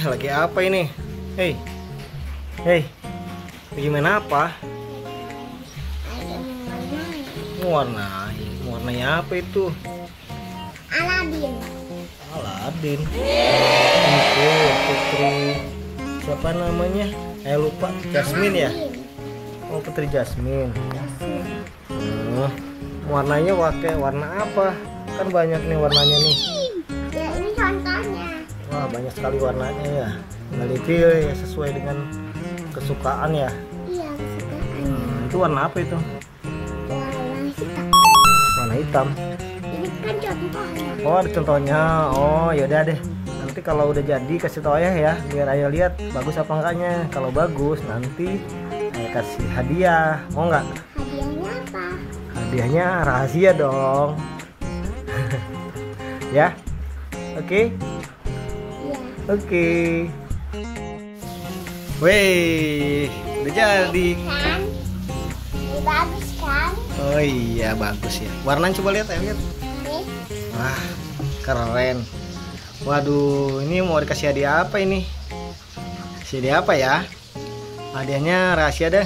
lagi apa ini? Hei, hei, lagi main apa? Warnanya apa itu? Aladin. Aladin. Itu putri siapa namanya? Lupa. Jasmine ya? Oh, Putri Jasmine. Warnanya pakai warna apa? Kan banyak nih warnanya nih. Ya, ini contohnya. Wah, banyak sekali warnanya ya. Tinggal dipilih ya sesuai dengan kesukaan ya. Iya, kesukaan. Itu warna apa itu? Warna hitam. Warna hitam. Ini kan contohnya. Oh, ada contohnya. Oh, yaudah deh. Nanti kalau udah jadi kasih tau ayah ya, biar ayah lihat bagus apa enggaknya. Kalau bagus nanti ayah kasih hadiah. Mau nggak? Hadiahnya apa? Hadiahnya rahasia dong. Ya, oke. Iya. Oke. Wih, udah jadi. Kan? Ini bagus kan? Oh iya, bagus ya. Warnanya coba lihat, lihat. Nih. Wah, keren. Waduh, ini mau dikasih hadiah apa ini? Kasih hadiah apa ya? Hadiahnya rahasia deh.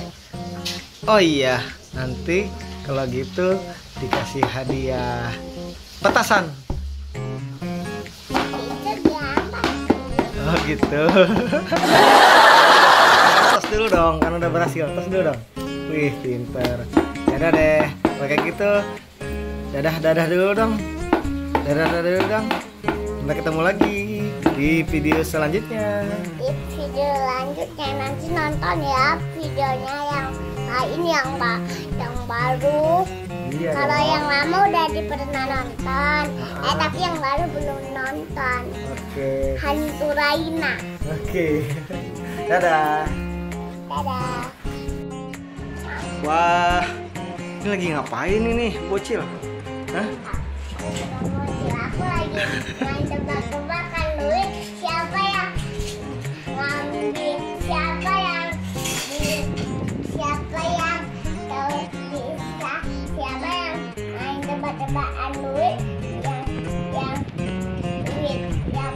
Oh iya, nanti kalau gitu dikasih hadiah petasan. Itu dia apa? Oh gitu. Tos dulu dong, kan udah berhasil. Tos dulu dong. Wih, pinter. Dadah deh. Kayak gitu. Dadah dulu dong. Dadah dulu dong. Sampai ketemu lagi di video selanjutnya. Di video lanjutnya nanti nonton ya videonya yang ini yang baru. Iya. Kalau dong. yang lama udah pernah nonton, tapi yang baru belum nonton. Oke. Hantu Raina. Oke. Dadah. Dadah. Wah, ini lagi ngapain ini bocil? Hah? Aku lagi main tebak-tebakan duit siapa yang ngambil, siapa yang main tebak-tebakan duit yang duitnya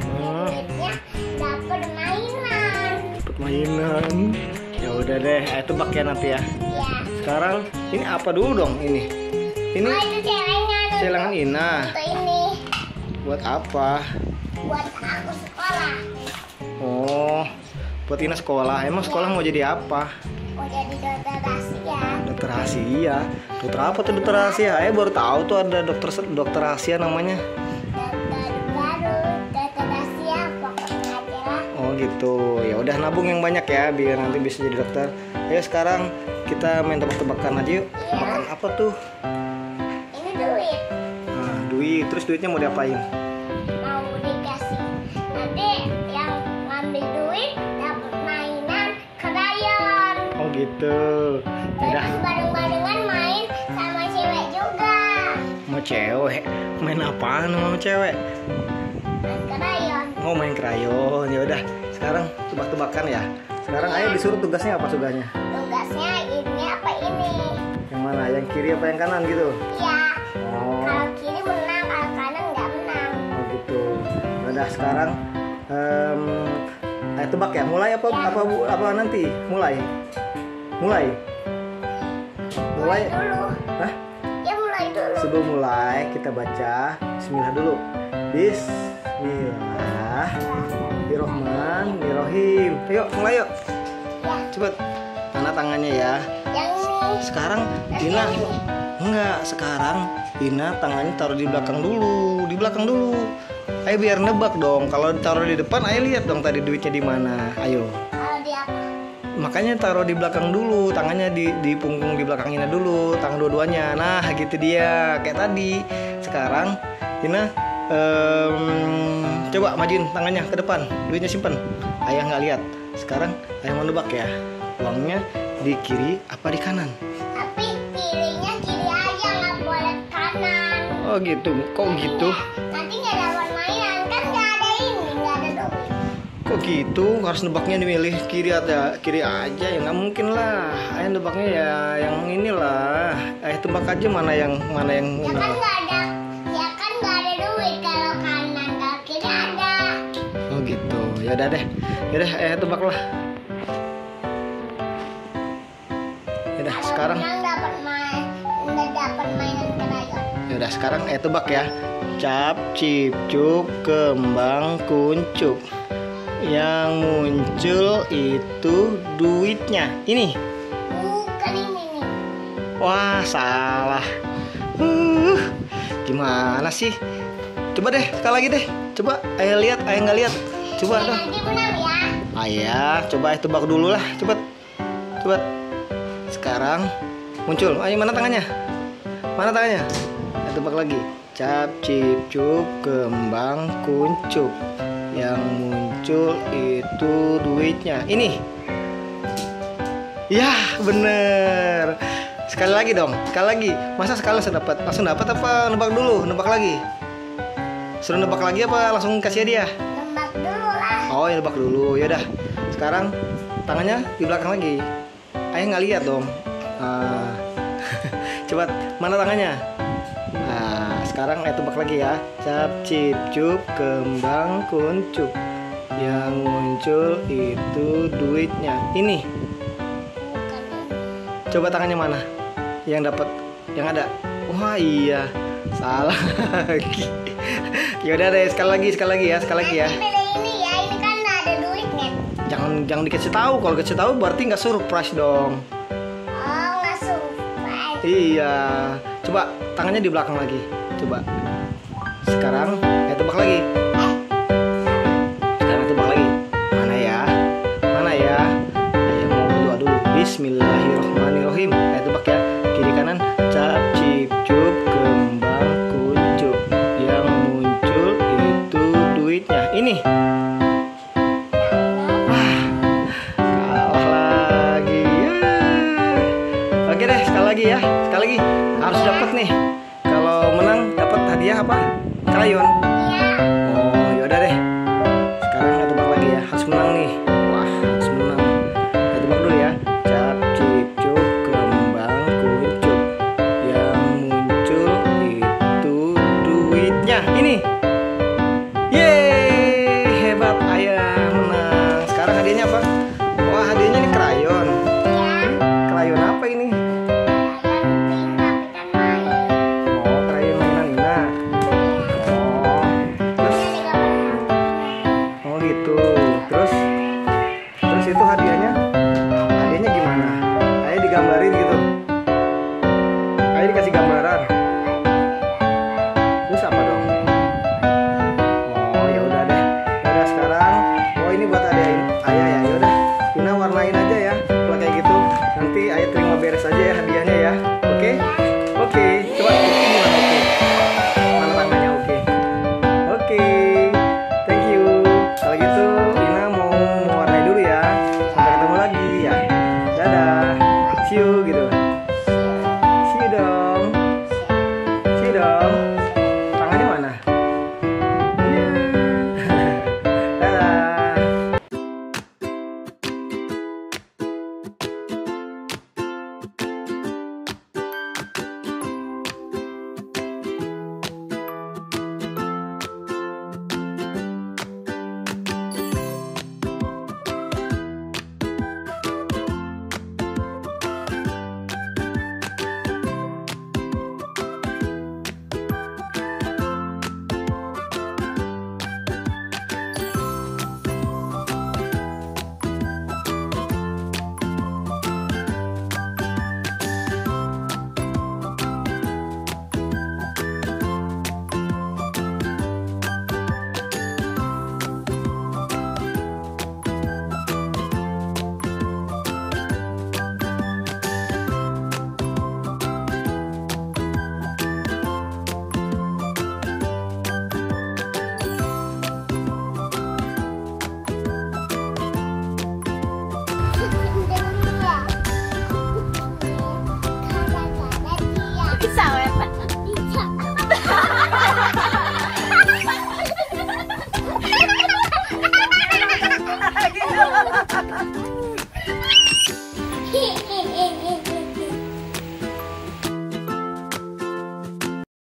dapat mainan. Dapat mainan. Ya udah deh, tebak ya nanti ya. Ya. Sekarang ini apa dulu dong ini? Ini Oh, itu celengan. celengan Ina. Untuk ini Buat apa? buat aku sekolah. Oh, buat Ina sekolah. Emang sekolah mau jadi apa? Mau jadi dokter rahasia. Dokter rahasia. Dokter apa tuh dokter rahasia? Baru tahu tuh ada dokter rahasia namanya. Dokter baru, dokter rahasia pokoknya aja lah. Oh gitu. Ya udah nabung yang banyak ya biar nanti bisa jadi dokter. Ayo sekarang kita main tebak-tebakan aja yuk. Tebakan apa tuh? Ini duit. Nah, duit. Terus duitnya mau diapain? Mau dikasih. Nanti yang ngambil duit dapat mainan krayon. Oh gitu. Udah. Terus bareng-barengan main sama cewek juga. Mau cewek? Main apaan sama cewek? Main krayon. Oh main krayon. Ya udah. Sekarang tebak-tebakan ya. Sekarang ayah disuruh tugasnya apa tugasnya? Tugasnya ini apa ini? Yang mana? Yang kiri apa yang kanan gitu? Iya. Oh. Kalau kiri menang, kalau kanan nggak menang. Oh gitu. Udah sekarang ayo tebak ya. Mulai apa nanti? Mulai. Mulai Dulu. Hah? Ya mulai dulu. Sebelum mulai kita baca Bismillah dulu. Bismillahirrahmanirrahim. Ayo mulai yuk. Ya. Cepet. Mana tangannya ya. Yang ini. Sekarang Ina enggak. Sekarang Ina tangannya taruh di belakang dulu. Di belakang dulu. Ayo biar nebak dong. Kalau taruh di depan, ayo lihat dong tadi duitnya di mana. Ayo. Kalau dia Makanya taruh di belakang dulu, tangannya di punggung di belakang Ina dulu, tangan dua-duanya. Nah, gitu dia, kayak tadi. Sekarang Ina coba majuin tangannya ke depan, duitnya simpen. Ayah nggak lihat. Sekarang ayah mau nebak ya, uangnya di kiri apa di kanan? tapi pilihnya kiri aja, nggak boleh kanan. Oh gitu, kok gitu? Nanti nggak dapat mainan, kan nggak ada ini, nggak ada duit. Kok gitu? Harus nebaknya dimilih kiri aja ya nggak mungkin lah. Ayah nebaknya ya yang inilah. Ayah tebak aja mana yang Ya kan nggak ada duit kalau kanan, kalau kiri ada. Oh gitu. yaudah deh. Yaudah, tebaklah. Yaudah, sekarang. Yang dapat mainan krayon. Yaudah, sekarang tebak ya. Cap, cip, cup, kembang, kuncup. Yang muncul itu duitnya. Ini. Bukan ini nih. Wah, salah. Gimana sih? Coba deh, sekali lagi deh. Coba, ayah lihat, ayah nggak lihat. Coba dong. Nanti benar ya. Ayah, coba tebak dulu lah. Coba, coba. Sekarang muncul. Ayo, mana tangannya? Mana tangannya? Ayo tebak lagi. Cap, cip, cup, kembang, kuncup. Yang muncul itu duitnya. Ini. Ya, bener. Sekali lagi dong, sekali lagi. Masa sekali langsung dapat apa nebak dulu, nebak lagi? Suruh nebak lagi apa langsung kasih hadiah? Tembak dulu lah. Oh, ya nebak dulu. Ya udah. Sekarang tangannya di belakang lagi. Ayah nggak lihat dong. Coba mana tangannya? Nah, sekarang tebak lagi ya. Cap, cip, cup, kembang, kuncup. Yang muncul itu duitnya. Ini. Bukan ini. Coba tangannya mana? Yang dapat, yang ada. Wah, iya. Salah lagi. Ya udah deh, sekali lagi ya, sekali lagi ya. Nanti pilih ini ya, ini kan ada duitnya. Jangan dikasih tahu. Kalau dikasih tahu berarti nggak surprise dong. Oh, nggak surprise. Iya. Coba tangannya di belakang lagi. Coba. Sekarang tebak lagi. Sekarang tebak lagi. Mana ya? Mana ya? Ayo mau berdoa dulu. Bismillahirrahmanirrahim. Ayo tebak ya. Kiri kanan. Cap, cip, cup, kembang, kuncup. Yang muncul itu duitnya. Ini. Kalah lagi ya. Oke deh, sekali lagi ya. Sekali lagi. Harus dapat nih. Kalau menang dapat hadiah apa? Krayon.